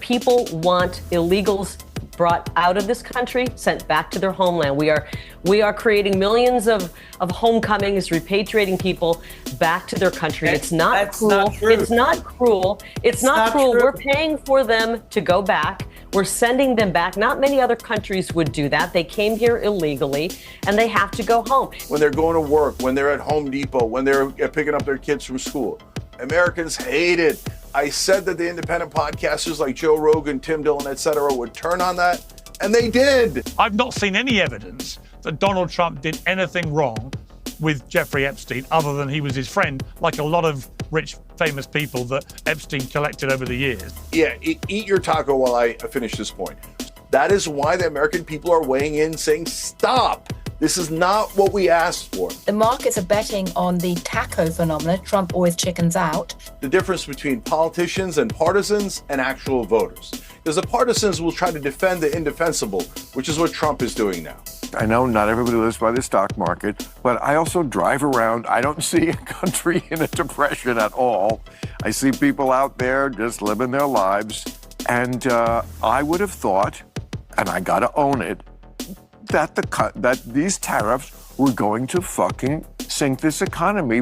people want illegals brought out of this country, sent back to their homeland. We are creating millions of homecomings, repatriating people back to their country. It's not cruel. It's not cruel. It's not cruel. We're paying for them to go back. We're sending them back. Not many other countries would do that. They came here illegally and they have to go home. When they're going to work, when they're at Home Depot, when they're picking up their kids from school, Americans hate it. I said that the independent podcasters like Joe Rogan, Tim Dillon, etc. would turn on that, and they did. I've not seen any evidence that Donald Trump did anything wrong with Jeffrey Epstein other than he was his friend, like a lot of rich, famous people that Epstein collected over the years. Yeah, eat your taco while I finish this point. That is why the American people are weighing in saying, stop. This is not what we asked for. The markets are betting on the taco phenomena. Trump always chickens out. The difference between politicians and partisans and actual voters. Because the partisans will try to defend the indefensible, which is what Trump is doing now. I know not everybody lives by the stock market, but I also drive around. I don't see a country in a depression at all. I see people out there just living their lives. And I would have thought, and I got to own it, that these tariffs were going to fucking sink this economy.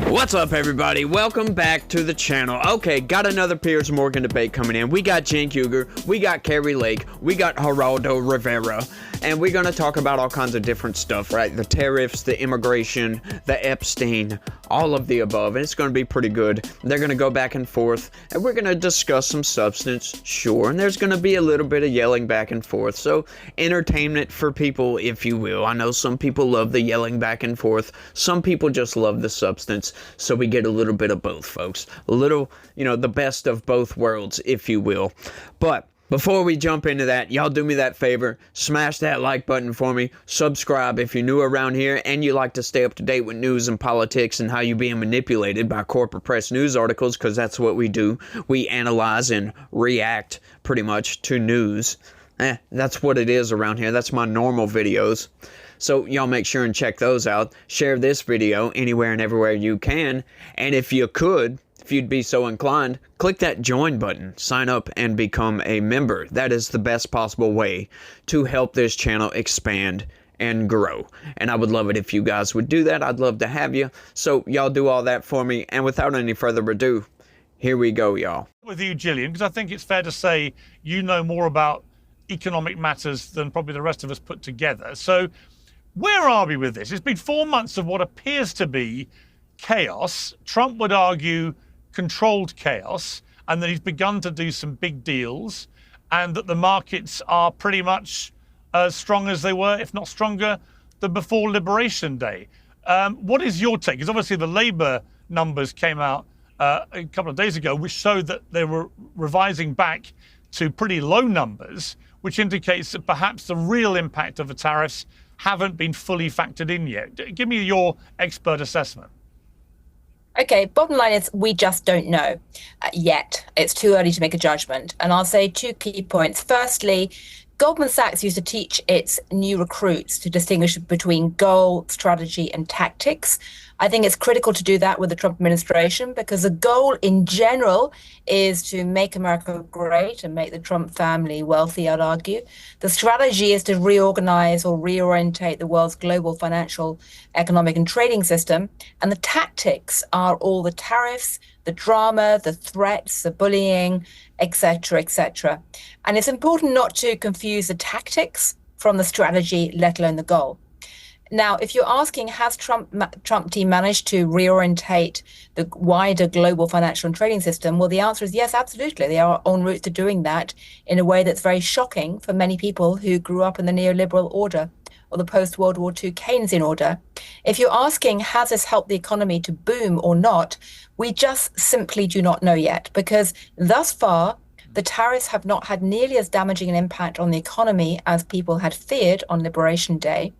What's up, everybody? Welcome back to the channel. Okay, got another Piers Morgan debate coming in. We got Cenk Uygur, we got Kari, we got Geraldo Rivera, and we're gonna talk about all kinds of different stuff, right? The tariffs, the immigration, the Epstein, all of the above, and it's gonna be pretty good. They're gonna go back and forth, and we're gonna discuss some substance, sure, and there's gonna be a little bit of yelling back and forth, so entertainment for people, if you will. I know some people love the yelling back and forth, some people just love the substance. So we get a little bit of both, folks. A little, the best of both worlds, if you will. But before we jump into that, y'all do me that favor. Smash that like button for me. Subscribe if you're new around here and you like to stay up to date with news and politics and how you're being manipulated by corporate press news articles, because that's what we do. We analyze and react pretty much to news. That's what it is around here. That's my normal videos. So y'all make sure and check those out. Share this video anywhere and everywhere you can. And if you could, if you'd be so inclined, click that join button. Sign up and become a member. That is the best possible way to help this channel expand and grow. And I would love it if you guys would do that. I'd love to have you. So y'all do all that for me. And without any further ado, here we go, y'all. With you, Gillian, because I think it's fair to say you know more about economic matters than probably the rest of us put together. So where are we with this? It's been 4 months of what appears to be chaos. Trump would argue controlled chaos, and that he's begun to do some big deals, and that the markets are pretty much as strong as they were, if not stronger, than before Liberation Day. What is your take? Because obviously the Labour numbers came out a couple of days ago, which showed that they were revising back to pretty low numbers, which indicates that perhaps the real impact of the tariffs haven't been fully factored in yet. Give me your expert assessment. Okay, bottom line is we just don't know yet. It's too early to make a judgment. And I'll say two key points. Firstly, Goldman Sachs used to teach its new recruits to distinguish between goal, strategy, and tactics. I think it's critical to do that with the Trump administration, because the goal in general is to make America great and make the Trump family wealthy, I'd argue. The strategy is to reorganize or reorientate the world's global financial, economic, and trading system. And the tactics are all the tariffs, the drama, the threats, the bullying, etc., etc. And it's important not to confuse the tactics from the strategy, let alone the goal. Now, if you're asking, has Trump team managed to reorientate the wider global financial and trading system? Well, the answer is yes, absolutely. They are en route to doing that in a way that's very shocking for many people who grew up in the neoliberal order or the post-World War II Keynesian order. If you're asking, has this helped the economy to boom or not, we just simply do not know yet, because thus far, the tariffs have not had nearly as damaging an impact on the economy as people had feared on Liberation Day.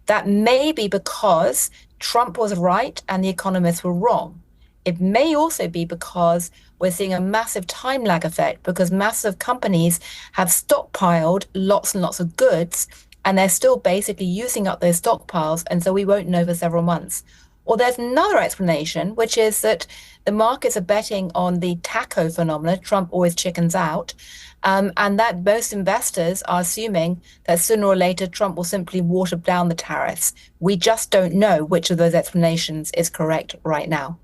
That may be because Trump was right and the economists were wrong. It may also be because we're seeing a massive time lag effect, because massive companies have stockpiled lots and lots of goods, and they're still basically using up those stockpiles, and so we won't know for several months. Or there's another explanation, which is that the markets are betting on the taco phenomena, Trump always chickens out, and that most investors are assuming that sooner or later Trump will simply water down the tariffs. We just don't know which of those explanations is correct right now.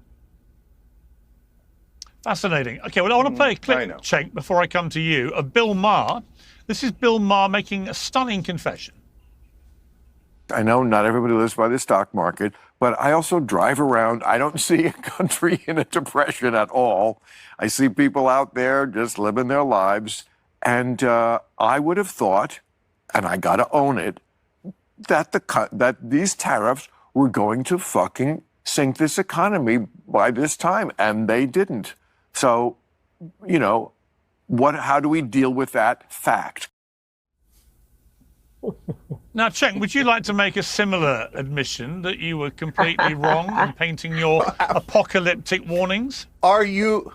Fascinating. Okay, well, I want to play a clip, Cenk, before I come to you, of Bill Maher. This is Bill Maher making a stunning confession. I know not everybody lives by the stock market, but I also drive around. I don't see a country in a depression at all. I see people out there just living their lives. And I would have thought, and I got to own it, that that these tariffs were going to fucking sink this economy by this time, and they didn't. So, you know, how do we deal with that fact? Now, Cenk, would you like to make a similar admission that you were completely wrong in painting your apocalyptic warnings? Are you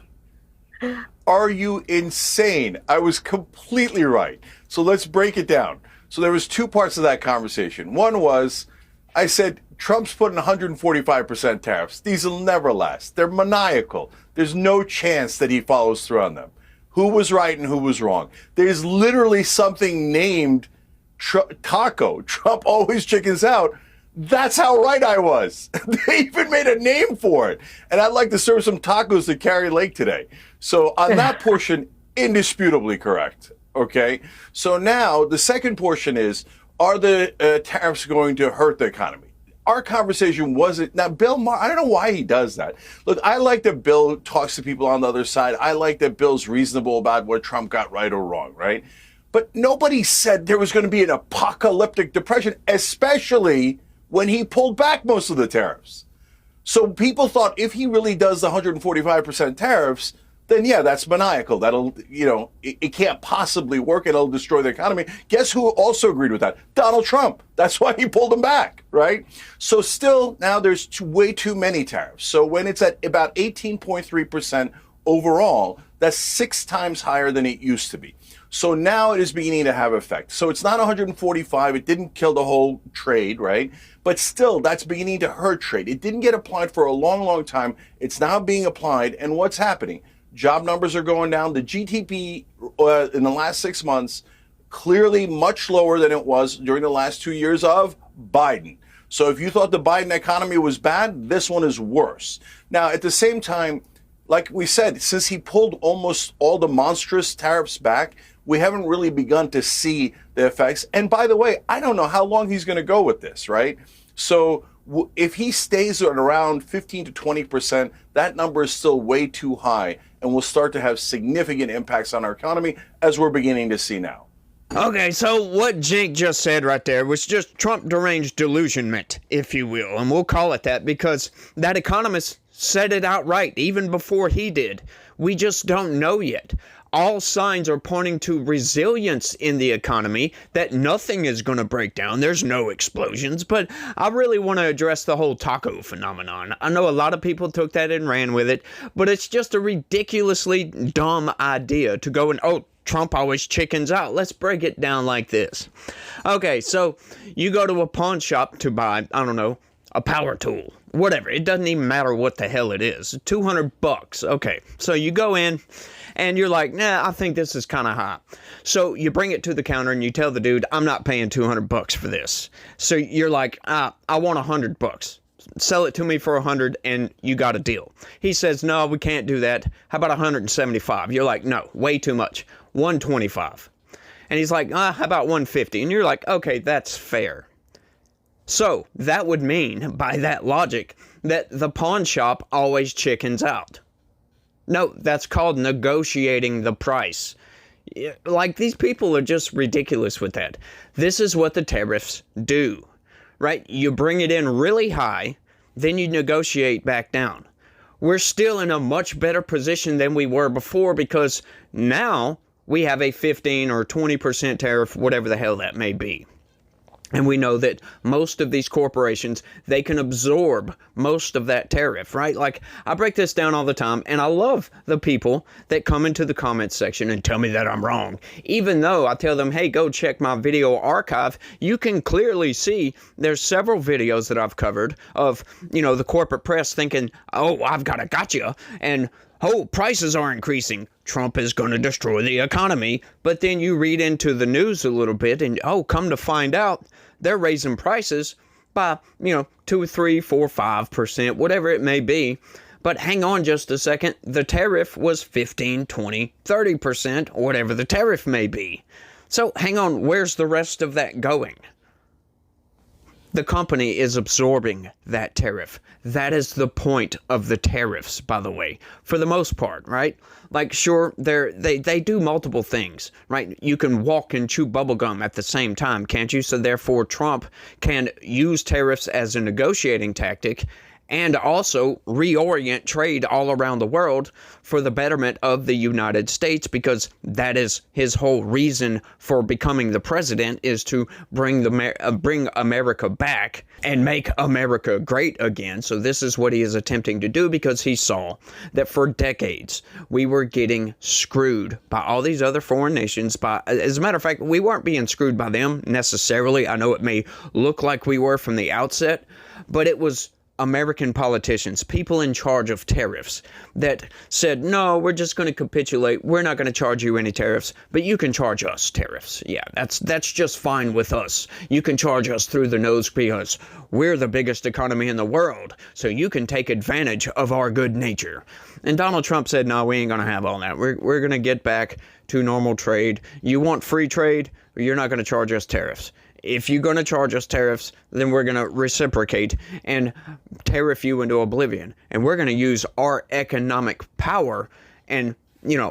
insane? I was completely right. So let's break it down. So there was two parts of that conversation. One was, I said, Trump's putting 145% tariffs. These will never last. They're maniacal. There's no chance that he follows through on them. Who was right and who was wrong? There's literally something named taco. Trump always chickens out. That's how right I was. They even made a name for it. And I'd like to serve some tacos to Kari Lake today. So on that portion, indisputably correct. Okay. So now the second portion is, are the tariffs going to hurt the economy? Our conversation wasn't. Now, Bill Maher, I don't know why he does that. Look, I like that Bill talks to people on the other side. I like that Bill's reasonable about what Trump got right or wrong, right? But nobody said there was going to be an apocalyptic depression, especially when he pulled back most of the tariffs. So people thought if he really does the 145% tariffs, then yeah, that's maniacal. That'll, you know, it can't possibly work. It'll destroy the economy. Guess who also agreed with that? Donald Trump. That's why he pulled them back, right? So still, now there's way too many tariffs. So when it's at about 18.3% overall, that's 6 times higher than it used to be. So now it is beginning to have effect. So it's not 145. It didn't kill the whole trade, right? But still, that's beginning to hurt trade. It didn't get applied for a long, long time. It's now being applied. And what's happening? Job numbers are going down. The GDP in the last 6 months, clearly much lower than it was during the last 2 years of Biden. So if you thought the Biden economy was bad, this one is worse. Now, at the same time, like we said, since he pulled almost all the monstrous tariffs back, we haven't really begun to see the effects. And by the way, I don't know how long he's going to go with this, right? So if he stays at around 15 to 20%, that number is still way too high and will start to have significant impacts on our economy, as we're beginning to see now. Okay, so what Cenk just said right there was just Trump deranged delusionment, if you will, and we'll call it that because that economist said it outright even before he did. We just don't know yet. All signs are pointing to resilience in the economy, that nothing is going to break down. There's no explosions. But I really want to address the whole taco phenomenon. I know a lot of people took that and ran with it, but it's just a ridiculously dumb idea to go and, oh, Trump always chickens out. Let's break it down like this. Okay, so you go to a pawn shop to buy, I don't know, a power tool, whatever. It doesn't even matter what the hell it is. $200. Okay, so you go in and you're like, nah, I think this is kind of high. So you bring it to the counter and you tell the dude, I'm not paying $200 for this. So you're like, I want $100. Sell it to me for $100 and you got a deal. He says, no, we can't do that. How about $175? You're like, no, way too much. $125. And he's like, how about $150? And you're like, okay, that's fair. So that would mean, by that logic, that the pawn shop always chickens out. No, that's called negotiating the price. Like, these people are just ridiculous with that. This is what the tariffs do, right? You bring it in really high, then you negotiate back down. We're still in a much better position than we were before because now we have a 15 or 20% tariff, whatever the hell that may be. And we know that most of these corporations, they can absorb most of that tariff, right? Like, I break this down all the time, and I love the people that come into the comments section and tell me that I'm wrong. Even though I tell them, hey, go check my video archive, you can clearly see there's several videos that I've covered of, you know, the corporate press thinking, oh, I've got a gotcha, and oh, prices are increasing. Trump is going to destroy the economy. But then you read into the news a little bit and, oh, come to find out, they're raising prices by, 2, 3, 4, 5%, whatever it may be. But hang on just a second. The tariff was 15, 20, 30%, whatever the tariff may be. So hang on, where's the rest of that going? The company is absorbing that tariff. That is the point of the tariffs, by the way, for the most part, right? Like, sure, they do multiple things, right? You can walk and chew bubblegum at the same time, can't you? So therefore, Trump can use tariffs as a negotiating tactic and also reorient trade all around the world for the betterment of the United States, because that is his whole reason for becoming the president, is to bring America back and make America great again. So this is what he is attempting to do, because he saw that for decades we were getting screwed by all these other foreign nations. As a matter of fact, we weren't being screwed by them necessarily. I know it may look like we were from the outset, but it was American politicians, people in charge of tariffs, that said, no, we're just going to capitulate. We're not going to charge you any tariffs, but you can charge us tariffs. Yeah, that's just fine with us. You can charge us through the nose because we're the biggest economy in the world, so you can take advantage of our good nature. And Donald Trump said, no, we ain't going to have all that. We're going to get back to normal trade. You want free trade, or you're not going to charge us tariffs. If you're going to charge us tariffs, then we're going to reciprocate and tariff you into oblivion. And we're going to use our economic power and,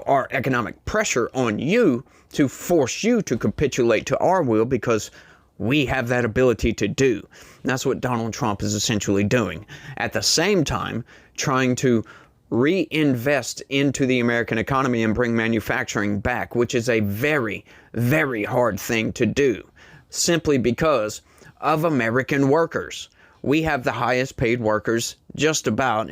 our economic pressure on you to force you to capitulate to our will, because we have that ability to do. And that's what Donald Trump is essentially doing. At the same time, trying to reinvest into the American economy and bring manufacturing back, which is a very, very hard thing to do. Simply because of American workers. We have the highest paid workers just about,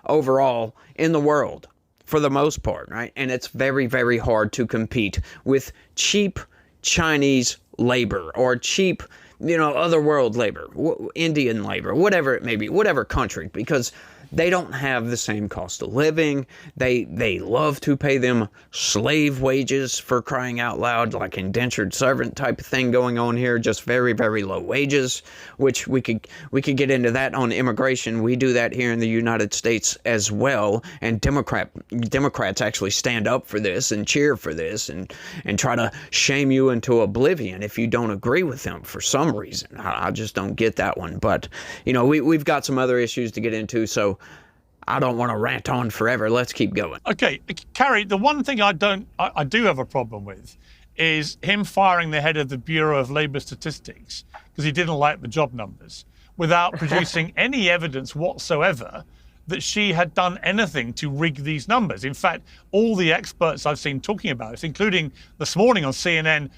overall in the world, for the most part, right? And it's very, very hard to compete with cheap Chinese labor or cheap, other world labor, Indian labor, whatever it may be, whatever country, because they don't have the same cost of living. They love to pay them slave wages, for crying out loud, like indentured servant type of thing going on here, just very, very low wages, which we could get into that on immigration. We do that here in the United States as well, and Democrats actually stand up for this and cheer for this and try to shame you into oblivion if you don't agree with them for some reason. I just don't get that one. But, we've got some other issues to get into, so I don't want to rant on forever. Let's keep going. Okay, Kari, the one thing I do have a problem with is him firing the head of the Bureau of Labor Statistics because he didn't like the job numbers, without producing any evidence whatsoever that she had done anything to rig these numbers. In fact, all the experts I've seen talking about it, including this morning on CNN,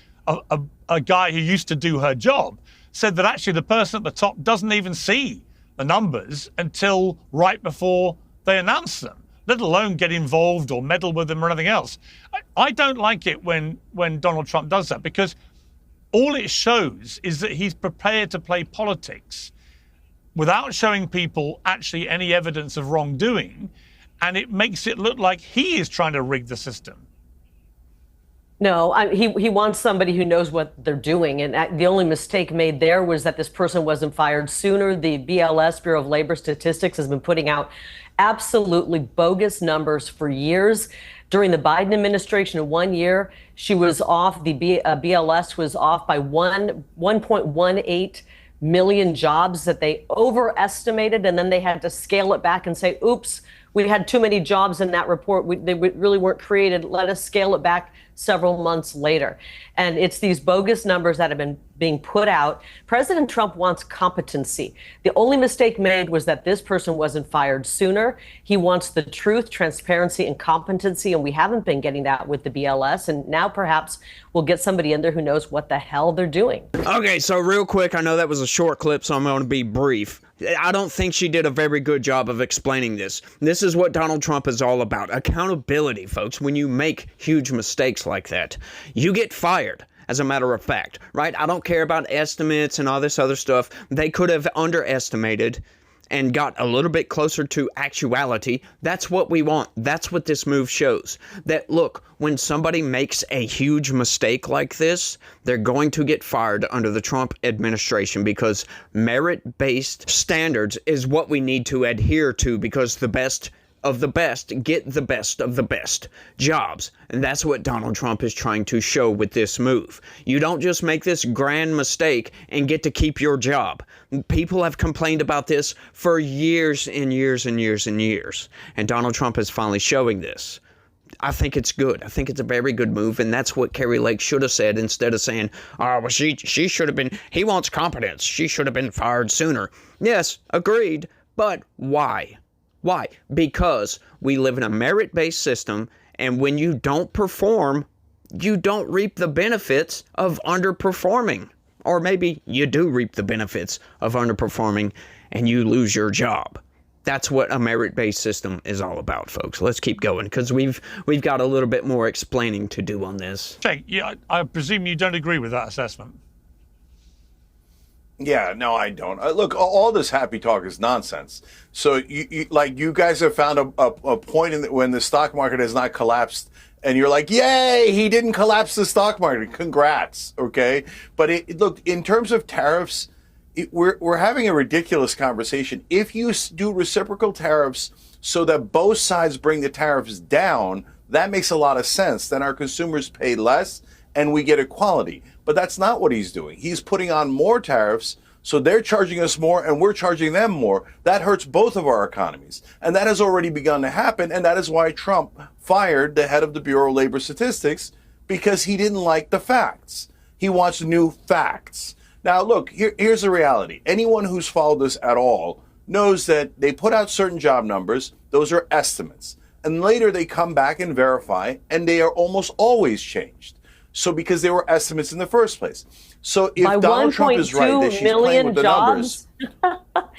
a guy who used to do her job, said that actually the person at the top doesn't even see the numbers until right before they announce them, let alone get involved or meddle with them or anything else. I don't like it when Donald Trump does that, because all it shows is that he's prepared to play politics without showing people actually any evidence of wrongdoing, and it makes it look like he is trying to rig the system. No, he wants somebody who knows what they're doing. And the only mistake made there was that this person wasn't fired sooner. The BLS, Bureau of Labor Statistics, has been putting out absolutely bogus numbers for years. During the Biden administration, in 1 year, she was off, the BLS was off by 1.18 million jobs that they overestimated. And then they had to scale it back and say, oops, we had too many jobs in that report. They really weren't created. Let us scale it back several months later. And it's these bogus numbers that have been being put out. President Trump wants competency. The only mistake made was that this person wasn't fired sooner. He wants the truth, transparency, and competency, and we haven't been getting that with the BLS. And now perhaps we'll get somebody in there who knows what the hell they're doing. Okay, so real quick, I know that was a short clip, so I'm going to be brief. I don't think she did a very good job of explaining this. This is what Donald Trump is all about. Accountability, folks. When you make huge mistakes like that, you get fired. As a matter of fact, right? I don't care about estimates and all this other stuff. They could have underestimated and got a little bit closer to actuality. That's what we want. That's what this move shows. That, look, when somebody makes a huge mistake like this, they're going to get fired under the Trump administration, because merit-based standards is what we need to adhere to, because the best of the best get the best of the best jobs. And that's what Donald Trump is trying to show with this move. You don't just make this grand mistake and get to keep your job. People have complained about this for years and years and years and years. And Donald Trump is finally showing this. I think it's good. I think it's a very good move, and that's what Kari Lake should have said, instead of saying, oh, well, she should have been, he wants competence. She should have been fired sooner. Yes, agreed. But why? Why? Because we live in a merit-based system, and when you don't perform, you don't reap the benefits of underperforming. Or maybe you do reap the benefits of underperforming and you lose your job. That's what a merit-based system is all about, folks. Let's keep going, because we've got a little bit more explaining to do on this. Cenk, yeah, I presume you don't agree with that assessment. Yeah, no, I don't. Look, all this happy talk is nonsense. So, you guys have found a point when the stock market has not collapsed, and you're like, yay, he didn't collapse the stock market. Congrats, okay? But look, in terms of tariffs, we're having a ridiculous conversation. If you do reciprocal tariffs so that both sides bring the tariffs down, that makes a lot of sense. Then our consumers pay less and we get equality. But that's not what he's doing. He's putting on more tariffs, so they're charging us more and we're charging them more. That hurts both of our economies. And that has already begun to happen, and that is why Trump fired the head of the Bureau of Labor Statistics, because he didn't like the facts. He wants new facts. Now, look, here's the reality. Anyone who's followed this at all knows that they put out certain job numbers. Those are estimates. And later they come back and verify, and they are almost always changed. So because they were estimates in the first place. So if by Donald Trump is right that she's playing with the numbers.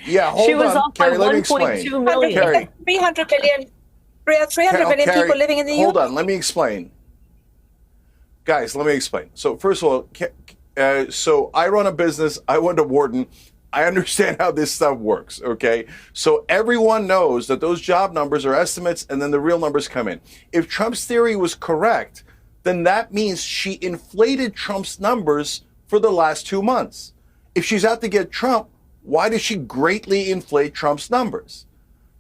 Yeah, hold she was on, off Kari, by let me explain. 1.2 million. Kari. 300 billion, 300 billion Kari, people living in the US. Hold on, let me explain. Guys, let me explain. So first of all, so I run a business. I went to Wharton. I understand how this stuff works, okay? So everyone knows that those job numbers are estimates, and then the real numbers come in. If Trump's theory was correct, then that means she inflated Trump's numbers for the last 2 months. If she's out to get Trump, why does she greatly inflate Trump's numbers?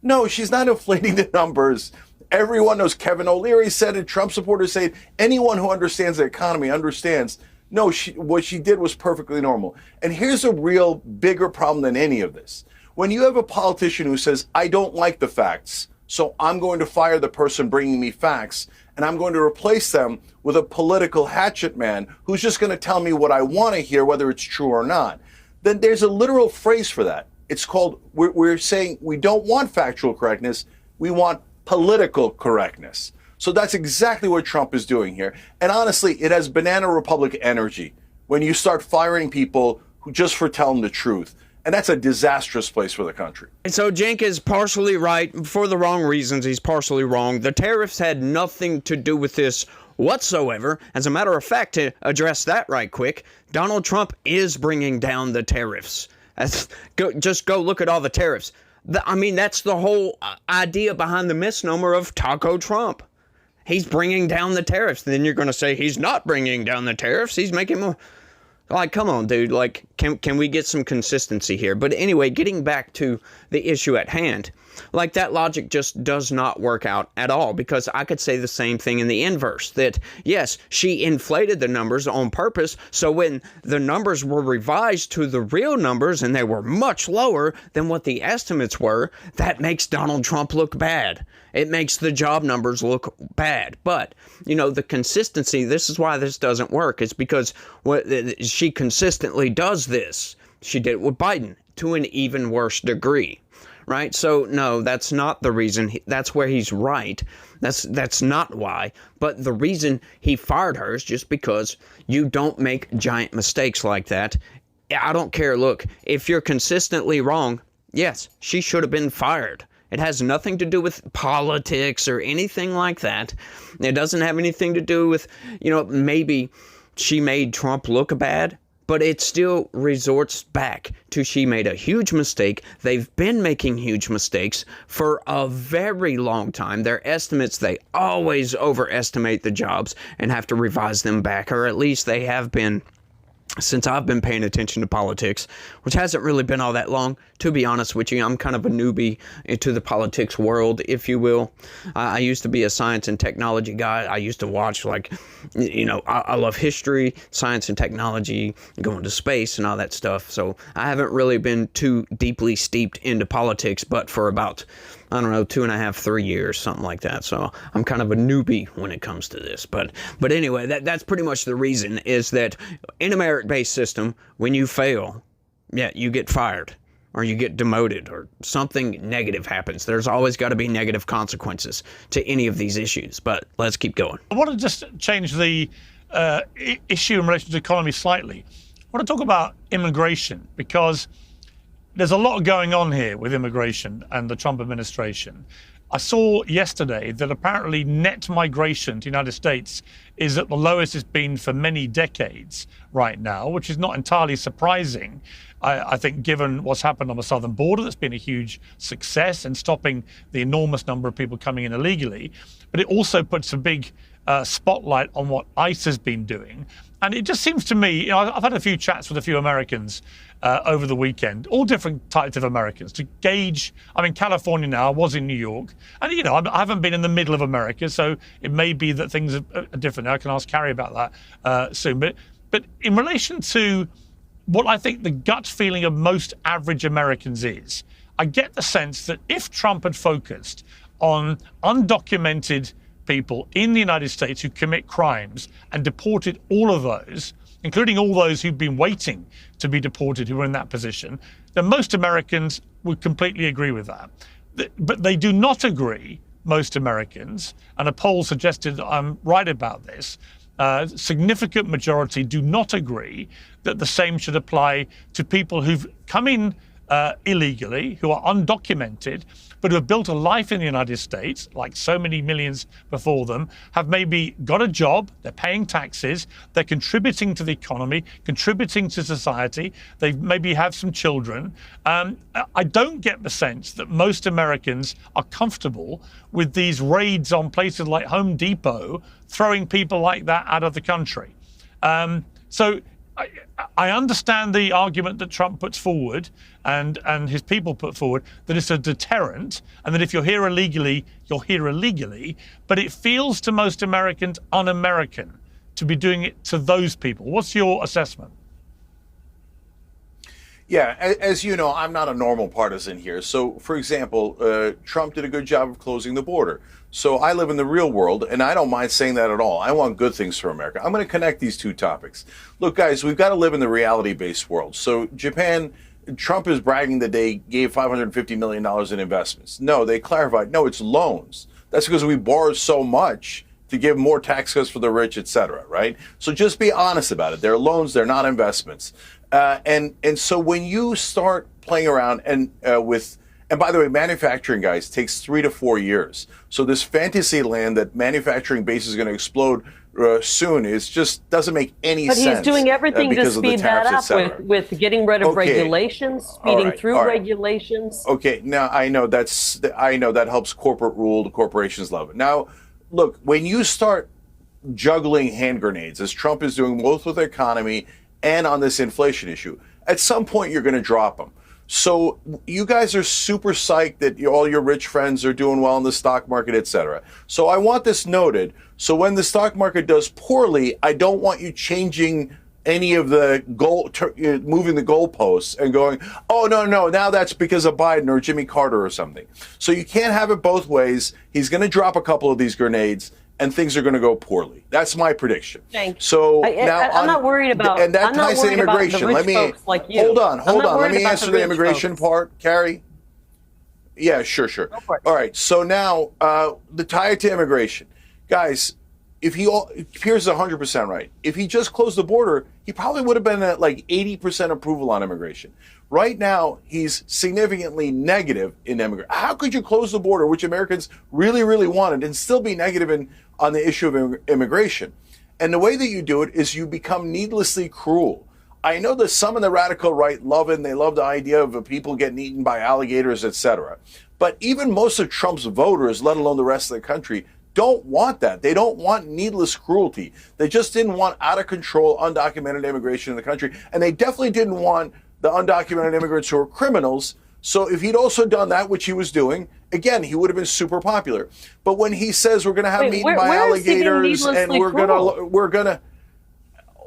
No, she's not inflating the numbers. Everyone knows. Kevin O'Leary said it. Trump supporters say it. Anyone who understands the economy understands. No, what she did was perfectly normal. And here's a real bigger problem than any of this. When you have a politician who says, I don't like the facts, so I'm going to fire the person bringing me facts, and I'm going to replace them with a political hatchet man who's just going to tell me what I want to hear, whether it's true or not, then there's a literal phrase for that. It's called, we're saying we don't want factual correctness, we want political correctness. So that's exactly what Trump is doing here. And honestly, it has banana republic energy when you start firing people who just for telling the truth. And that's a disastrous place for the country. And so Cenk is partially right for the wrong reasons. He's partially wrong. The tariffs had nothing to do with this whatsoever. As a matter of fact, to address that right quick, Donald Trump is bringing down the tariffs. Just go look at all the tariffs. I mean, that's the whole idea behind the misnomer of Taco Trump. He's bringing down the tariffs. Then you're going to say he's not bringing down the tariffs. He's making more. Like, come on, dude. Like, can we get some consistency here? But anyway, getting back to the issue at hand, like, that logic just does not work out at all, because I could say the same thing in the inverse, that yes, she inflated the numbers on purpose. So when the numbers were revised to the real numbers and they were much lower than what the estimates were, that makes Donald Trump look bad. It makes the job numbers look bad. But, the consistency, this is why this doesn't work. It's because she consistently does this. She did it with Biden to an even worse degree. Right? So, no, that's not the reason. That's where he's right. That's not why. But the reason he fired her is just because you don't make giant mistakes like that. I don't care. Look, if you're consistently wrong, yes, she should have been fired. It has nothing to do with politics or anything like that. It doesn't have anything to do with, maybe she made Trump look bad. But it still resorts back to she made a huge mistake. They've been making huge mistakes for a very long time. Their estimates, they always overestimate the jobs and have to revise them back, or at least they have been since I've been paying attention to politics, which hasn't really been all that long, to be honest with you. I'm kind of a newbie into the politics world, if you will. I used to be a science and technology guy. I used to watch, I love history, science and technology, going to space and all that stuff. So I haven't really been too deeply steeped into politics, but for about, 2.5, 3 years, something like that. So I'm kind of a newbie when it comes to this. But anyway, that's pretty much the reason, is that in a merit-based system, when you fail, you get fired or you get demoted or something negative happens. There's always got to be negative consequences to any of these issues. But let's keep going. I want to just change the issue in relation to economy slightly. I want to talk about immigration, because there's a lot going on here with immigration and the Trump administration. I saw yesterday that apparently net migration to the United States is at the lowest it's been for many decades right now, which is not entirely surprising. I think given what's happened on the southern border, that's been a huge success in stopping the enormous number of people coming in illegally. But it also puts a big spotlight on what ICE has been doing. And it just seems to me, I've had a few chats with a few Americans over the weekend, all different types of Americans, to gauge. I'm in California now, I was in New York, and I haven't been in the middle of America, so it may be that things are different. I can ask Kari about that soon. But in relation to what I think the gut feeling of most average Americans is, I get the sense that if Trump had focused on undocumented people in the United States who commit crimes and deported all of those, including all those who've been waiting to be deported who are in that position, then most Americans would completely agree with that. But they do not agree, most Americans, and a poll suggested I'm right about this, significant majority do not agree that the same should apply to people who've come in illegally, who are undocumented, but who have built a life in the United States, like so many millions before them, have maybe got a job, they're paying taxes, they're contributing to the economy, contributing to society, they maybe have some children. I don't get the sense that most Americans are comfortable with these raids on places like Home Depot, throwing people like that out of the country. So I understand the argument that Trump puts forward and his people put forward, that it's a deterrent and that if you're here illegally, you're here illegally. But it feels to most Americans un-American to be doing it to those people. What's your assessment? Yeah, as you know, I'm not a normal partisan here. So, for example, Trump did a good job of closing the border. So I live in the real world, and I don't mind saying that at all. I want good things for America. I'm going to connect these two topics. Look, guys, we've got to live in the reality-based world. So Japan, Trump is bragging that they gave $550 million in investments. No, they clarified, no, it's loans. That's because we borrowed so much to give more tax cuts for the rich, et cetera, right? So just be honest about it. They're loans, they're not investments. And so when you start playing around and by the way, manufacturing, guys, takes 3 to 4 years. So this fantasy land that manufacturing base is going to explode soon is just doesn't make any sense. But he's doing everything to speed that up with getting rid of regulations, speeding through regulations. Okay, now I know that helps corporate rule. The corporations love it. Now, look, when you start juggling hand grenades, as Trump is doing both with the economy and on this inflation issue, at some point you're going to drop them. So you guys are super psyched that all your rich friends are doing well in the stock market, et cetera. So I want this noted. So when the stock market does poorly, I don't want you changing any of the moving the goalposts and going, oh, no, now that's because of Biden or Jimmy Carter or something. So you can't have it both ways. He's going to drop a couple of these grenades and things are going to go poorly. That's my prediction. Thanks. So I'm not worried about, and that ties to immigration. Let me hold on. Let me answer the immigration part, Kari. Yeah, sure. All right. So now the tie it to immigration, guys. If Piers is 100% right. If he just closed the border, he probably would have been at like 80% approval on immigration. Right now, he's significantly negative in immigration. How could you close the border, which Americans really, really wanted, and still be negative on the issue of immigration? And the way that you do it is you become needlessly cruel. I know that some in the radical right love it, and they love the idea of people getting eaten by alligators, etc. But even most of Trump's voters, let alone the rest of the country, don't want that. They don't want needless cruelty. They just didn't want out of control, undocumented immigration in the country. And they definitely didn't want the undocumented immigrants who are criminals. So if he'd also done that, which he was doing, again, he would have been super popular. But when he says we're going to have me eaten by alligators and we're gonna,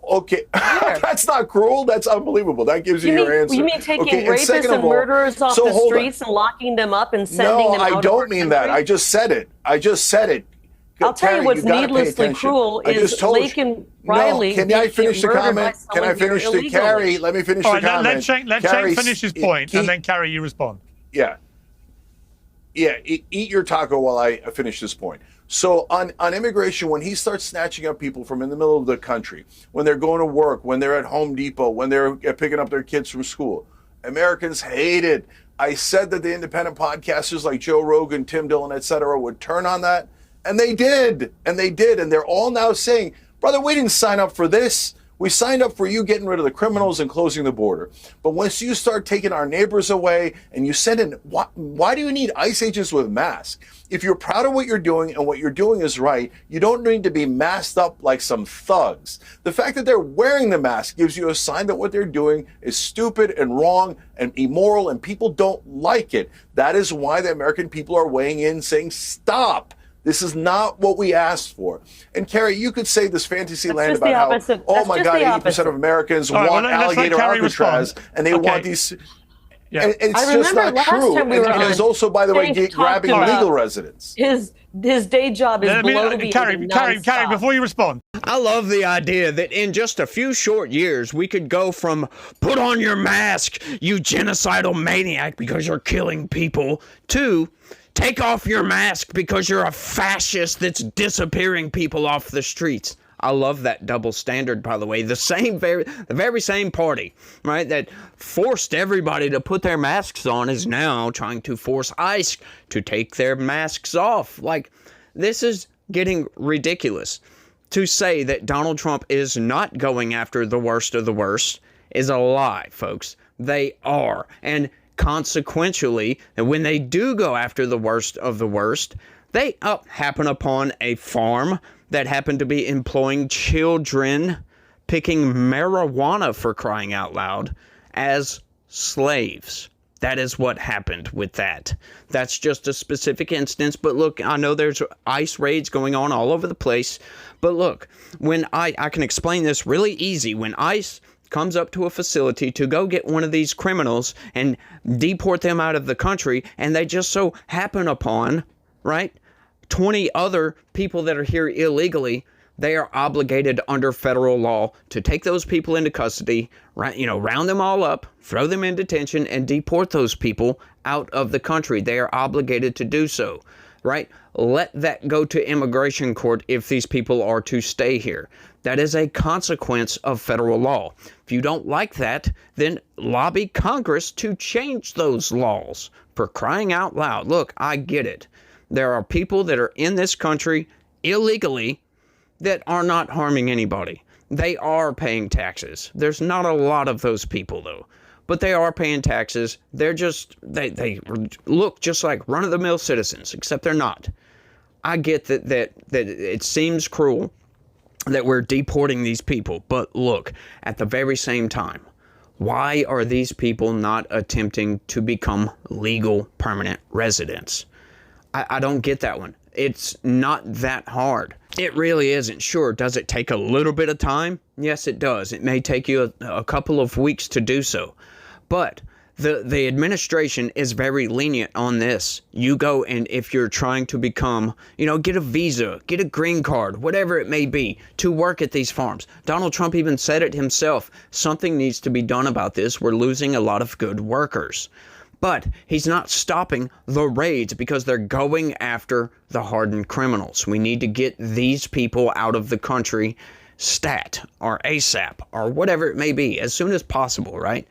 okay, that's not cruel. That's unbelievable. That gives you your answer. You mean taking rapists and murderers off the streets and locking them up and sending them out? No, I don't mean that. I just said it. I'll tell you what's needlessly cruel is Lake and Riley. No, can I finish the comment? Can I finish the Kari? Let me finish the comment. Let Cenk finish his point, and then Kari, you respond. Yeah. Eat your taco while I finish this point. So on immigration, when he starts snatching up people from in the middle of the country, when they're going to work, when they're at Home Depot, when they're picking up their kids from school, Americans hate it. I said that the independent podcasters like Joe Rogan, Tim Dillon, etc. would turn on that. And they did. And they're all now saying, brother, we didn't sign up for this. We signed up for you getting rid of the criminals and closing the border. But once you start taking our neighbors away and you send in, why do you need ICE agents with masks? If you're proud of what you're doing and what you're doing is right, you don't need to be masked up like some thugs. The fact that they're wearing the mask gives you a sign that what they're doing is stupid and wrong and immoral and people don't like it. That is why the American people are weighing in saying, stop. This is not what we asked for. And Kari, you could say this fantasy land about how, oh my God, 80% of Americans want alligator Alcatraz, and they want these. Yeah. And it's just not true. And it's also, by the way, grabbing legal residents. His day job is below the Kari, before you respond. I love the idea that in just a few short years, we could go from put on your mask, you genocidal maniac, because you're killing people, to take off your mask because you're a fascist that's disappearing people off the streets. I love that double standard, by the way. The very same party, right, that forced everybody to put their masks on is now trying to force ICE to take their masks off. Like, this is getting ridiculous. To say that Donald Trump is not going after the worst of the worst is a lie, folks. They are. And consequentially, and when they do go after the worst of the worst, they happen upon a farm that happened to be employing children picking marijuana, for crying out loud, as slaves. That is what happened with that. That's just a specific instance. But look, I know there's ICE raids going on all over the place. But look, when I can explain this really easy. When ICE comes up to a facility to go get one of these criminals and deport them out of the country, and they just so happen upon, right, 20 other people that are here illegally, they are obligated under federal law to take those people into custody, right, round them all up, throw them in detention, and deport those people out of the country. They are obligated to do so, right? Let that go to immigration court if these people are to stay here. That is a consequence of federal law. If you don't like that, then lobby Congress to change those laws. For crying out loud. Look, I get it. There are people that are in this country illegally that are not harming anybody. They are paying taxes. There's not a lot of those people, though. But they are paying taxes. They're just, they look just like run-of-the-mill citizens, except they're not. I get that it seems cruel that we're deporting these people. But look, at the very same time, why are these people not attempting to become legal permanent residents? I don't get that one. It's not that hard. It really isn't. Sure, does it take a little bit of time? Yes, it does. It may take you a couple of weeks to do so. But the administration is very lenient on this. You go, and if you're trying to become, get a visa, get a green card, whatever it may be, to work at these farms. Donald Trump even said it himself. Something needs to be done about this. We're losing a lot of good workers. But he's not stopping the raids because they're going after the hardened criminals. We need to get these people out of the country stat or ASAP or whatever it may be as soon as possible, right?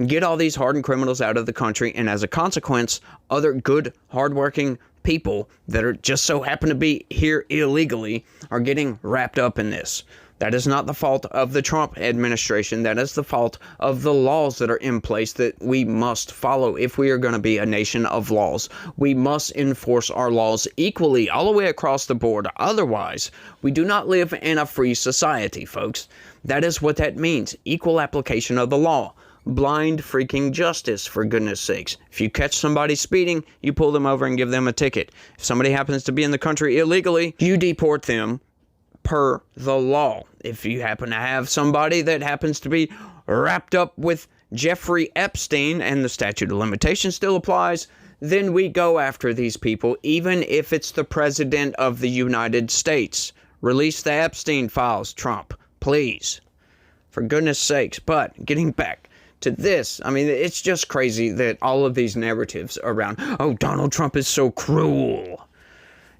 Get all these hardened criminals out of the country, and as a consequence, other good, hardworking people that are just so happen to be here illegally are getting wrapped up in this. That is not the fault of the Trump administration. That is the fault of the laws that are in place that we must follow if we are going to be a nation of laws. We must enforce our laws equally all the way across the board. Otherwise, we do not live in a free society, folks. That is what that means. Equal application of the law. Blind freaking justice, for goodness sakes. If you catch somebody speeding, you pull them over and give them a ticket. If somebody happens to be in the country illegally, you deport them per the law. If you happen to have somebody that happens to be wrapped up with Jeffrey Epstein and the statute of limitations still applies, then we go after these people, even if it's the president of the United States. Release the Epstein files, Trump, please. For goodness sakes. But getting back to this, I mean, it's just crazy that all of these narratives around, oh, Donald Trump is so cruel.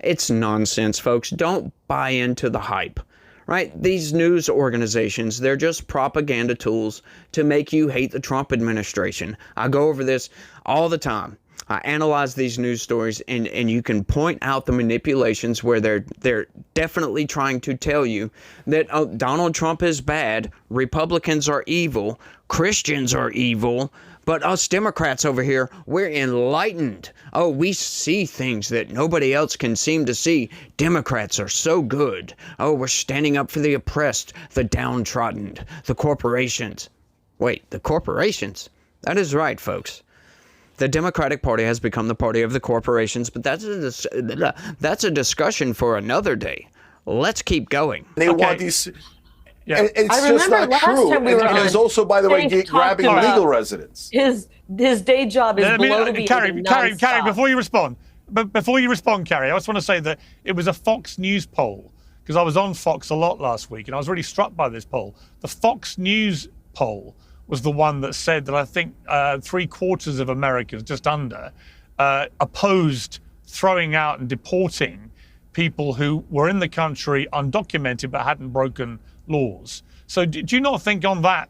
It's nonsense, folks. Don't buy into the hype, right? These news organizations, they're just propaganda tools to make you hate the Trump administration. I go over this all the time. I analyze these news stories, and you can point out the manipulations where they're definitely trying to tell you that Donald Trump is bad, Republicans are evil, Christians are evil, but us Democrats over here, we're enlightened. Oh, we see things that nobody else can seem to see. Democrats are so good. Oh, we're standing up for the oppressed, the downtrodden, the corporations. Wait, the corporations? That is right, folks. The Democratic Party has become the party of the corporations, but that's a discussion for another day. Let's keep going. They want these... Yeah. And it's I just remember not last true. time we were And on, it's also, by the way, Cenk grabbing talked about legal residents. His day job is below the Kari, before you respond, Kari, I just want to say that it was a Fox News poll, because I was on Fox a lot last week, and I was really struck by this poll. The Fox News poll was the one that said that I think 3/4 of Americans, just under, opposed throwing out and deporting people who were in the country undocumented but hadn't broken laws. So do you not think on that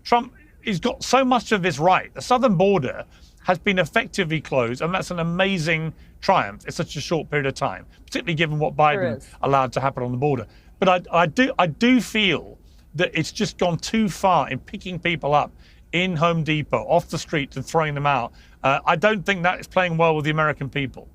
Trump has got so much of this right? The southern border has been effectively closed, and that's an amazing triumph in such a short period of time, particularly given what Biden allowed to happen on the border. But I do feel that it's just gone too far in picking people up in Home Depot, off the street, and throwing them out. I don't think that is playing well with the American people.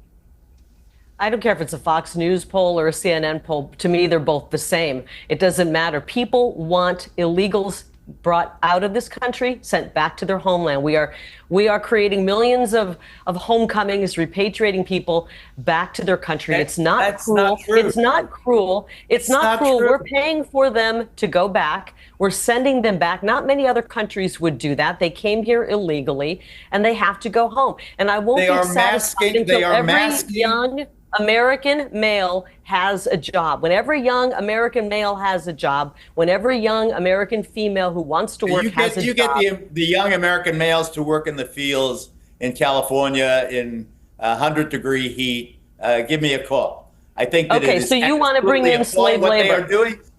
I don't care if it's a Fox News poll or a CNN poll. To me, they're both the same. It doesn't matter. People want illegals brought out of this country, sent back to their homeland. We are creating millions of homecomings, repatriating people back to their country. It's not cruel. It's not cruel. It's not cruel. We're paying for them to go back. We're sending them back. Not many other countries would do that. They came here illegally, and they have to go home. And I won't be satisfied until every young American male has a job. When every young American male has a job, when every young American female who wants to work has a job. You get the young American males to work in the fields in California in 100-degree heat. Give me a call. I think that okay, so you want to bring in slave labor.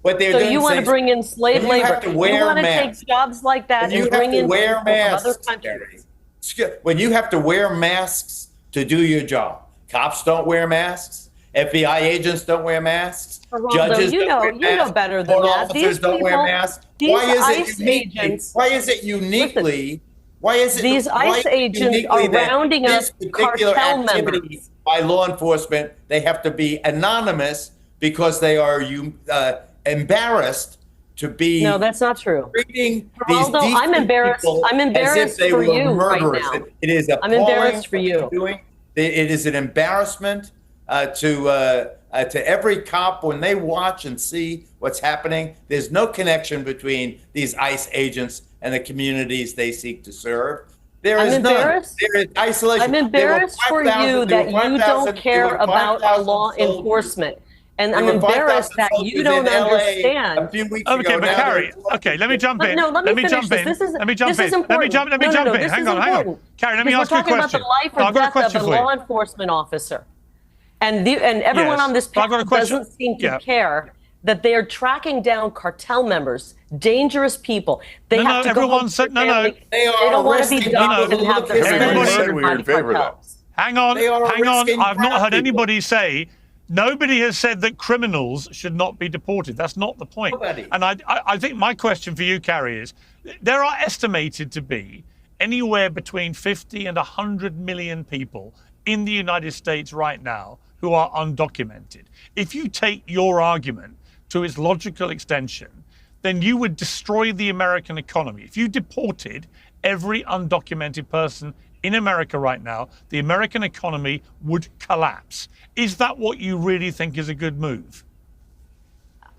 What they're doing. So you want to bring in slave labor. You want to take jobs like that and bring in people from other countries. When you have to wear masks to do your job. Cops don't wear masks. FBI agents don't wear masks. Judges you know better than that. Officers don't wear masks. Why is it uniquely? These ICE agents are rounding up cartel members by law enforcement? They have to be anonymous because they are embarrassed to be. No, that's not true. Although I'm embarrassed. I'm embarrassed for you right now. It is I'm embarrassed for you. It is an embarrassment to to every cop when they watch and see what's happening. There's no connection between these ICE agents and the communities they seek to serve. There is none. There is isolation. I'm embarrassed for you that you don't care about our law enforcement. And I'm embarrassed that you don't understand. A few weeks okay, ago, but Kari, okay, let me jump in. No, let me jump in. Let me jump in. Hang on. Kari, let me ask you a question. We're talking about the life or death of a law enforcement officer. And everyone on this panel doesn't seem to care that they are tracking down cartel members, dangerous people. They have to go home to their family. They don't want to be dumped and have their families murdered by the cartels. Hang on. I've not heard anybody say. Nobody has said that criminals should not be deported. That's not the point. Nobody. And I think my question for you, Kari, is there are estimated to be anywhere between 50 and 100 million people in the United States right now who are undocumented. If you take your argument to its logical extension, then you would destroy the American economy. If you deported every undocumented person in America right now, the American economy would collapse. Is that what you really think is a good move?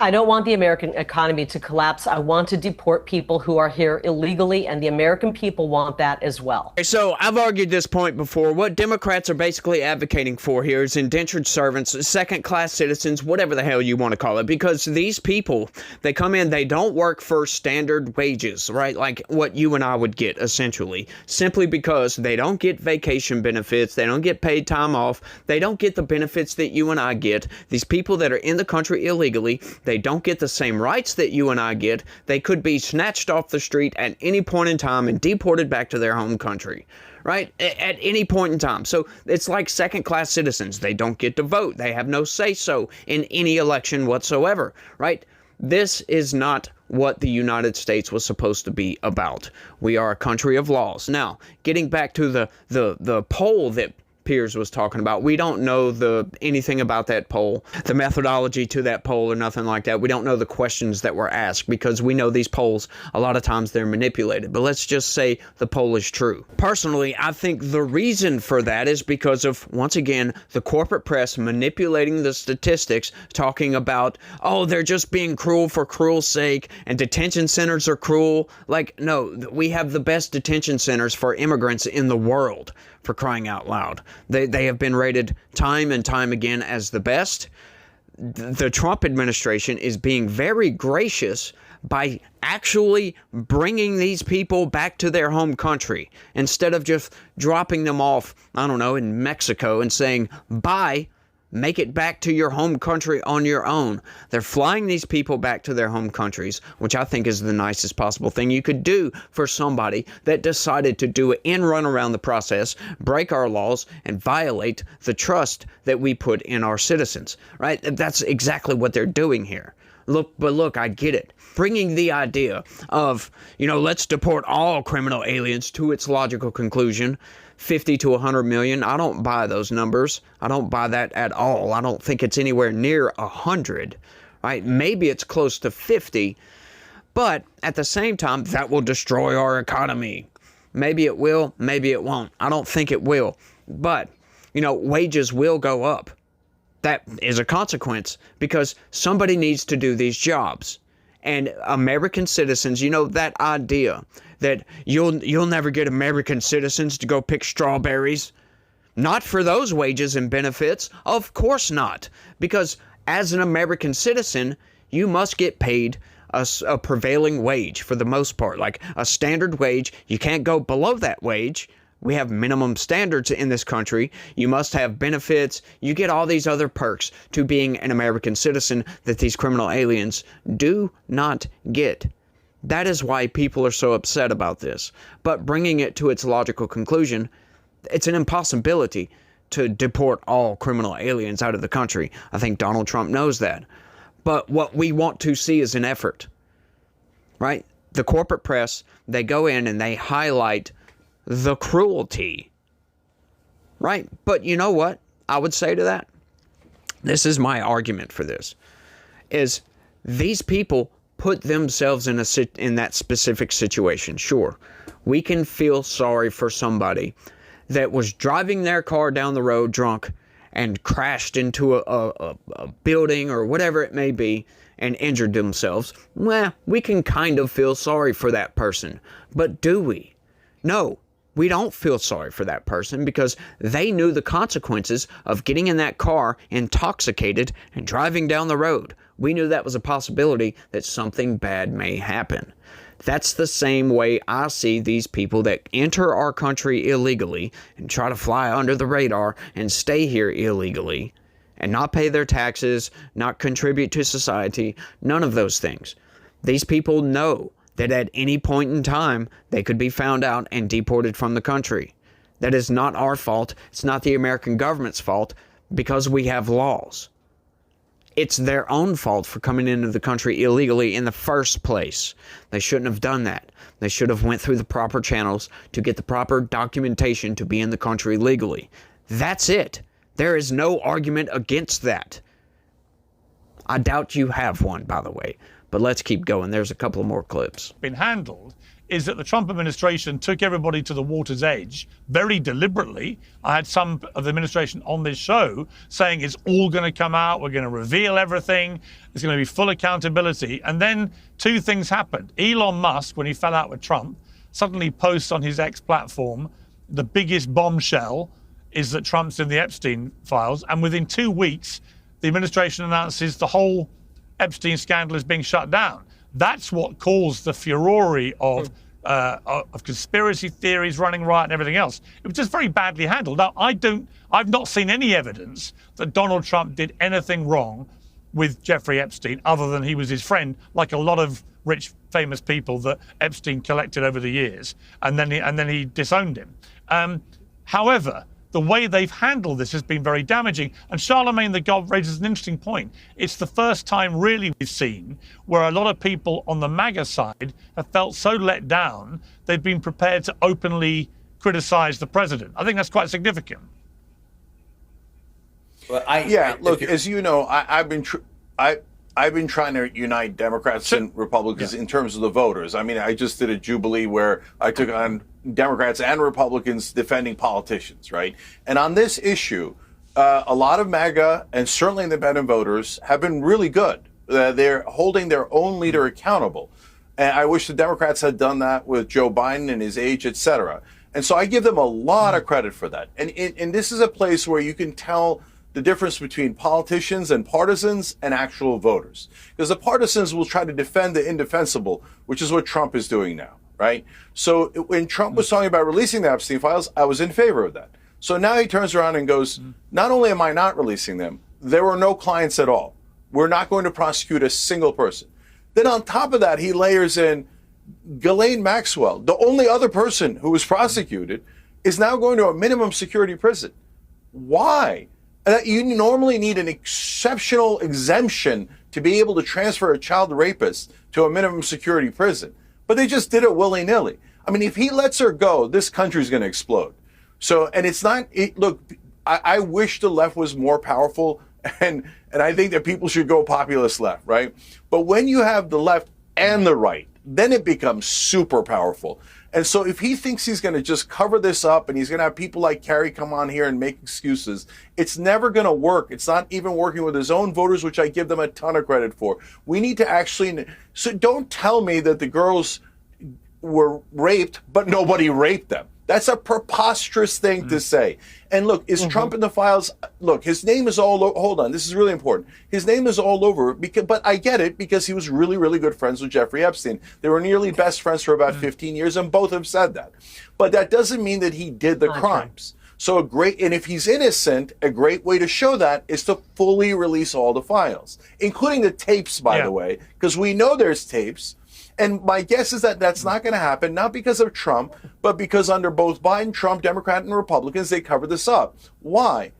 I don't want the American economy to collapse. I want to deport people who are here illegally, and the American people want that as well. So I've argued this point before. What Democrats are basically advocating for here is indentured servants, second-class citizens, whatever the hell you want to call it, because these people, they come in, they don't work for standard wages, right? Like what you and I would get, essentially, simply because they don't get vacation benefits, they don't get paid time off, they don't get the benefits that you and I get. These people that are in the country illegally, they don't get the same rights that you and I get. They could be snatched off the street at any point in time and deported back to their home country, right? At any point in time. So it's like second-class citizens. They don't get to vote. They have no say-so in any election whatsoever, right? This is not what the United States was supposed to be about. We are a country of laws. Now, getting back to the poll that Piers was talking about. We don't know anything about that poll, the methodology to that poll or nothing like that. We don't know the questions that were asked because we know these polls, a lot of times they're manipulated. But let's just say the poll is true. Personally, I think the reason for that is because of, once again, the corporate press manipulating the statistics, talking about, oh, they're just being cruel for cruel's sake and detention centers are cruel. Like, no, we have the best detention centers for immigrants in the world. For crying out loud. They have been rated time and time again as the best. The Trump administration is being very gracious by actually bringing these people back to their home country instead of just dropping them off, I don't know, in Mexico and saying, bye, make it back to your home country on your own. They're flying these people back to their home countries, which I think is the nicest possible thing you could do for somebody that decided to do an end run around the process, break our laws, and violate the trust that we put in our citizens, right? That's exactly what they're doing here. Look, I get it. Bringing the idea of, let's deport all criminal aliens to its logical conclusion, 50 to 100 million. I don't buy those numbers. I don't buy that at all. I don't think it's anywhere near 100, right? Maybe it's close to 50, but at the same time, that will destroy our economy. Maybe it will, maybe it won't. I don't think it will, but, wages will go up. That is a consequence because somebody needs to do these jobs. And American citizens, that idea that you'll never get American citizens to go pick strawberries. Not for those wages and benefits. Of course not. Because as an American citizen, you must get paid a prevailing wage for the most part. Like a standard wage. You can't go below that wage. We have minimum standards in this country. You must have benefits. You get all these other perks to being an American citizen that these criminal aliens do not get. That is why people are so upset about this. But bringing it to its logical conclusion, it's an impossibility to deport all criminal aliens out of the country. I think Donald Trump knows that. But what we want to see is an effort, right? The corporate press, they go in and they highlight the cruelty, right? But you know what I would say to that? This is my argument for this, is these people put themselves in that specific situation. Sure, we can feel sorry for somebody that was driving their car down the road drunk and crashed into a building or whatever it may be and injured themselves, well, we can kind of feel sorry for that person. But do we? No, we don't feel sorry for that person because they knew the consequences of getting in that car intoxicated and driving down the road. We knew that was a possibility that something bad may happen. That's the same way I see these people that enter our country illegally and try to fly under the radar and stay here illegally and not pay their taxes, not contribute to society, none of those things. These people know that at any point in time they could be found out and deported from the country. That is not our fault. It's not the American government's fault because we have laws. It's their own fault for coming into the country illegally in the first place. They shouldn't have done that. They should have went through the proper channels to get the proper documentation to be in the country legally. That's it. There is no argument against that. I doubt you have one, by the way. But let's keep going. There's a couple of more clips. Been handled is that the Trump administration took everybody to the water's edge very deliberately. I had some of the administration on this show saying it's all going to come out, we're going to reveal everything, there's going to be full accountability. And then two things happened. Elon Musk, when he fell out with Trump, suddenly posts on his X platform, the biggest bombshell is that Trump's in the Epstein files. And within 2 weeks, the administration announces the whole Epstein scandal is being shut down. That's what caused the furore of conspiracy theories running riot and everything else. It was just very badly handled. Now, I've not seen any evidence that Donald Trump did anything wrong with Jeffrey Epstein other than he was his friend, like a lot of rich, famous people that Epstein collected over the years, and then he disowned him. However, the way they've handled this has been very damaging. And Charlemagne the God raises an interesting point. It's the first time really we've seen where a lot of people on the MAGA side have felt so let down, they've been prepared to openly criticize the president. I think that's quite significant. Well, look, as you know, I've been trying to unite Democrats and Republicans in terms of the voters. I mean, I just did a jubilee where I took on Democrats and Republicans defending politicians, right? And on this issue, a lot of MAGA and certainly independent voters have been really good. They're holding their own leader accountable. And I wish the Democrats had done that with Joe Biden and his age, et cetera. And so I give them a lot of credit for that. And this is a place where you can tell the difference between politicians and partisans and actual voters. Because the partisans will try to defend the indefensible, which is what Trump is doing now, right? So when Trump was talking about releasing the Epstein files, I was in favor of that. So now he turns around and goes, not only am I not releasing them, there were no clients at all. We're not going to prosecute a single person. Then on top of that, he layers in Ghislaine Maxwell, the only other person who was prosecuted, is now going to a minimum security prison. Why? You normally need an exceptional exemption to be able to transfer a child rapist to a minimum security prison. But they just did it willy-nilly. I mean, if he lets her go, this country's going to explode. So, and it's not, look, I wish the left was more powerful, and I think that people should go populist left, right? But when you have the left and the right, then it becomes super powerful. And so if he thinks he's going to just cover this up and he's going to have people like Kari come on here and make excuses, it's never going to work. It's not even working with his own voters, which I give them a ton of credit for. We need to actually, so don't tell me that the girls were raped, but nobody raped them. That's a preposterous thing to say. And look, is Trump in the files? Look, his name is all over. Hold on, this is really important. His name is all over, but I get it because he was really, really good friends with Jeffrey Epstein. They were nearly best friends for about 15 years, and both have said that. But that doesn't mean that he did the crimes. So and if he's innocent, a great way to show that is to fully release all the files, including the tapes, by the way, because we know there's tapes. And my guess is that that's not going to happen, not because of Trump, but because under both Biden, Trump, Democrat, and Republicans, they covered this up. Why?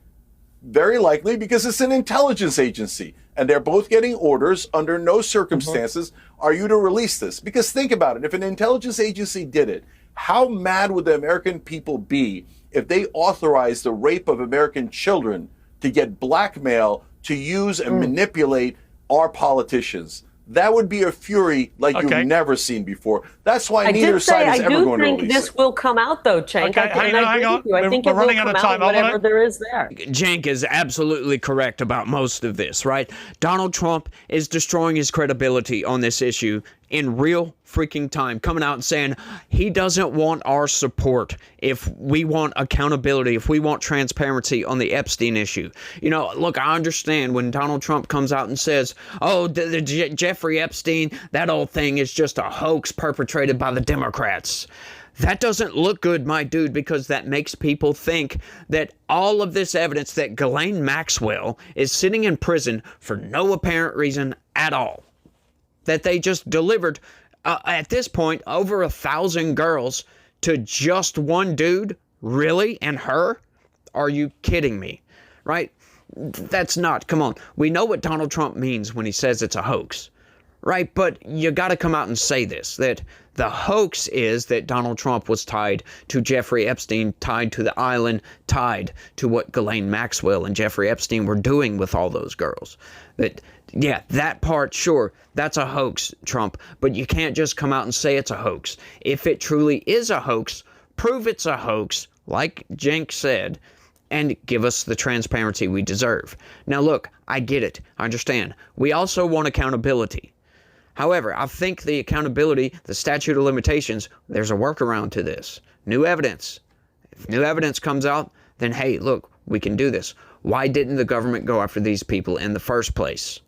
Very likely because it's an intelligence agency, and they're both getting orders under no circumstances are you to release this. Because think about it. If an intelligence agency did it, how mad would the American people be if they authorized the rape of American children to get blackmail to use and manipulate our politicians? that would be a fury like you've never seen before. That's why neither side is ever going to release it. I do think this will come out, though, Cenk. Okay, hang on. I think we're it will running out come of time. out whatever there is there. Cenk is absolutely correct about most of this, right? Donald Trump is destroying his credibility on this issue in real freaking time, coming out and saying he doesn't want our support if we want accountability, if we want transparency on the Epstein issue. You know, look, I understand when Donald Trump comes out and says, oh, the Jeffrey Epstein, that old thing is just a hoax perpetrated by the Democrats. That doesn't look good, my dude, because that makes people think that all of this evidence that Ghislaine Maxwell is sitting in prison for no apparent reason at all, that they just delivered, at this point, over 1,000 girls to just one dude? Really? And her? Are you kidding me? Right? That's not, come on. We know what Donald Trump means when he says it's a hoax. Right? But you got to come out and say this, that the hoax is that Donald Trump was tied to Jeffrey Epstein, tied to the island, tied to what Ghislaine Maxwell and Jeffrey Epstein were doing with all those girls. That, yeah, that part, sure, that's a hoax, Trump, but you can't just come out and say it's a hoax. If it truly is a hoax, prove it's a hoax, like Cenk said, and give us the transparency we deserve. Now look, I get it, I understand. We also want accountability. However, I think the accountability, the statute of limitations, there's a workaround to this. New evidence. If new evidence comes out, then hey, look, we can do this. Why didn't the government go after these people in the first place?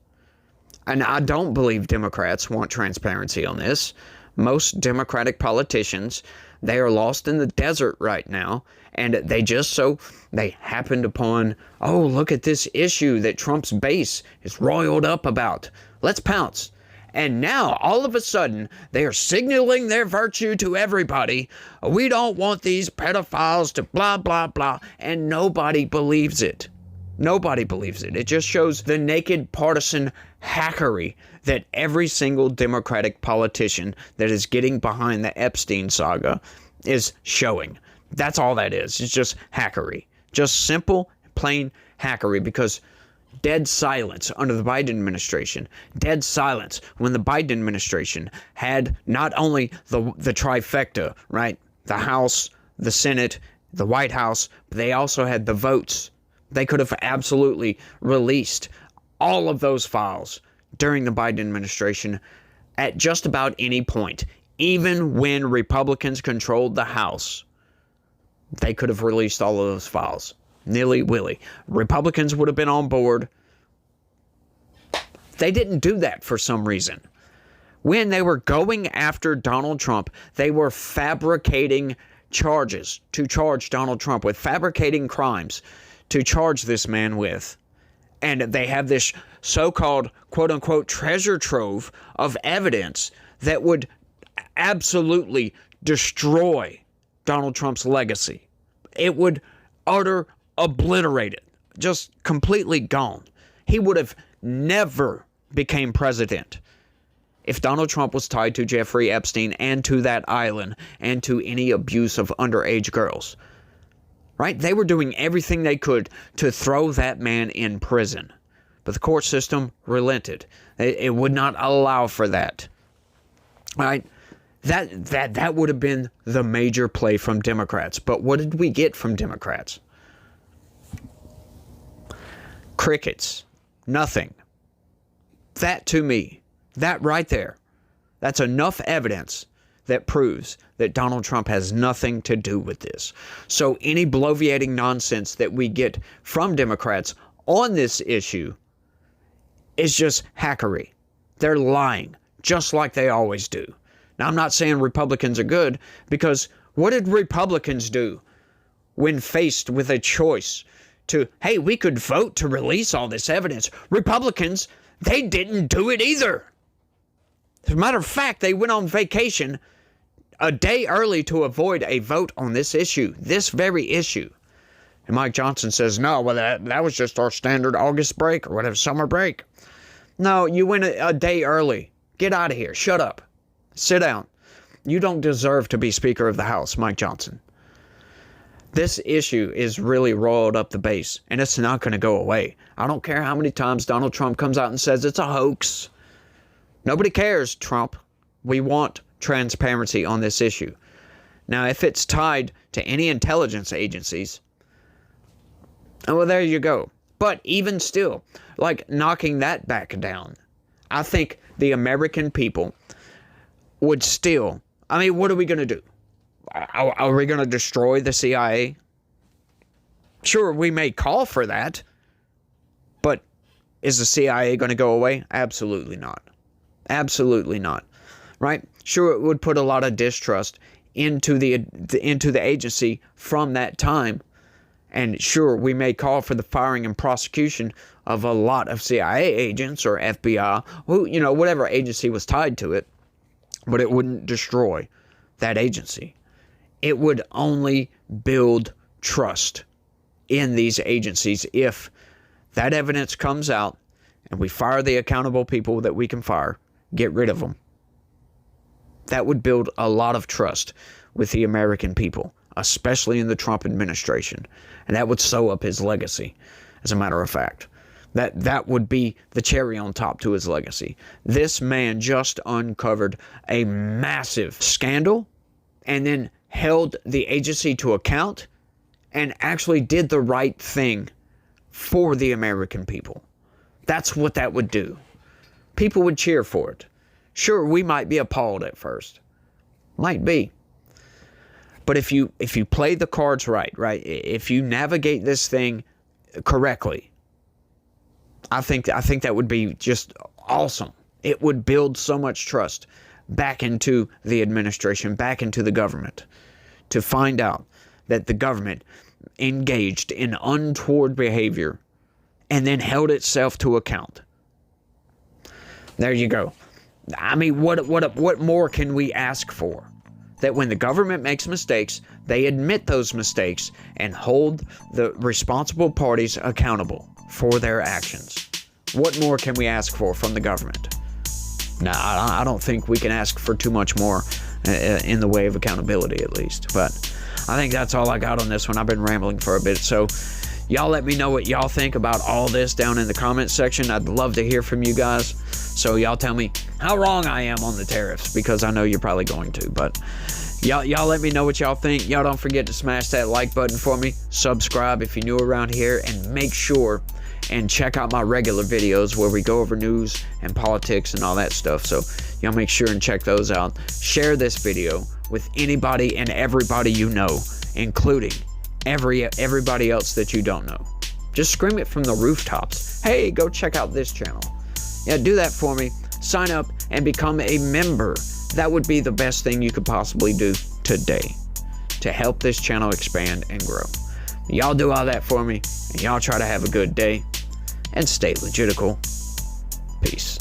And I don't believe Democrats want transparency on this. Most Democratic politicians, they are lost in the desert right now, and they happened upon, oh, look at this issue that Trump's base is roiled up about. Let's pounce. And now, all of a sudden, they are signaling their virtue to everybody. We don't want these pedophiles to blah, blah, blah. And nobody believes it. Nobody believes it. It just shows the naked partisan hackery that every single Democratic politician that is getting behind the Epstein saga is showing. That's all that is. It's just hackery. Just simple, plain hackery, because dead silence under the Biden administration. Dead silence when the Biden administration had not only the trifecta, right? The House, the Senate, the White House, but they also had the votes. They could have absolutely released all of those files during the Biden administration at just about any point. Even when Republicans controlled the House, they could have released all of those files. Nilly-willy. Republicans would have been on board. They didn't do that for some reason. When they were going after Donald Trump, they were fabricating charges to charge Donald Trump with, fabricating crimes to charge this man with. And they have this so-called, quote-unquote, treasure trove of evidence that would absolutely destroy Donald Trump's legacy. It would obliterate it, just completely gone. He would have never became president if Donald Trump was tied to Jeffrey Epstein and to that island and to any abuse of underage girls. Right? They were doing everything they could to throw that man in prison. But the court system relented. It would not allow for that. Right? That would have been the major play from Democrats. But what did we get from Democrats? Crickets. Nothing. That, to me, that right there, that's enough evidence that proves that Donald Trump has nothing to do with this. So any bloviating nonsense that we get from Democrats on this issue is just hackery. They're lying, just like they always do. Now, I'm not saying Republicans are good, because what did Republicans do when faced with a choice to, hey, we could vote to release all this evidence? Republicans, they didn't do it either. As a matter of fact, they went on vacation a day early to avoid a vote on this issue, this very issue. And Mike Johnson says, no, well, that was just our standard August break or whatever, summer break. No, you went a day early. Get out of here. Shut up. Sit down. You don't deserve to be Speaker of the House, Mike Johnson. This issue is really roiled up the base, and it's not going to go away. I don't care how many times Donald Trump comes out and says it's a hoax. Nobody cares, Trump. We want transparency on this issue. Now, if it's tied to any intelligence agencies, well, there you go. But even still, like knocking that back down, I think the American people would still, I mean, what are we going to do? Are we going to destroy the CIA? Sure, we may call for that, but is the CIA going to go away? Absolutely not. Absolutely not. Right? Sure, it would put a lot of distrust into the agency from that time. And sure, we may call for the firing and prosecution of a lot of CIA agents or FBI, who, you know, whatever agency was tied to it, but it wouldn't destroy that agency. It would only build trust in these agencies if that evidence comes out and we fire the accountable people that we can fire, get rid of them. That would build a lot of trust with the American people, especially in the Trump administration. And that would sew up his legacy, as a matter of fact. That would be the cherry on top to his legacy. This man just uncovered a massive scandal and then held the agency to account and actually did the right thing for the American people. That's what that would do. People would cheer for it. Sure, we might be appalled at first. Might be. But if you play the cards right, if you navigate this thing correctly, I think that would be just awesome. It would build so much trust back into the administration, back into the government, to find out that the government engaged in untoward behavior and then held itself to account. There you go. I mean, what more can we ask for? That when the government makes mistakes, they admit those mistakes and hold the responsible parties accountable for their actions. What more can we ask for from the government? No, I don't think we can ask for too much more in the way of accountability, at least. But I think that's all I got on this one. I've been rambling for a bit. So y'all let me know what y'all think about all this down in the comments section. I'd love to hear from you guys. So y'all tell me how wrong I am on the tariffs, because I know you're probably going to. But y'all let me know what y'all think. Y'all don't forget to smash that like button for me. Subscribe if you're new around here, and make sure and check out my regular videos where we go over news and politics and all that stuff. So y'all make sure and check those out. Share this video with anybody and everybody you know, including everybody else that you don't know. Just scream it from the rooftops. Hey, go check out this channel. Yeah, do that for me. Sign up and become a member. That would be the best thing you could possibly do today to help this channel expand and grow. Y'all do all that for me, and y'all try to have a good day and stay legitical. Peace.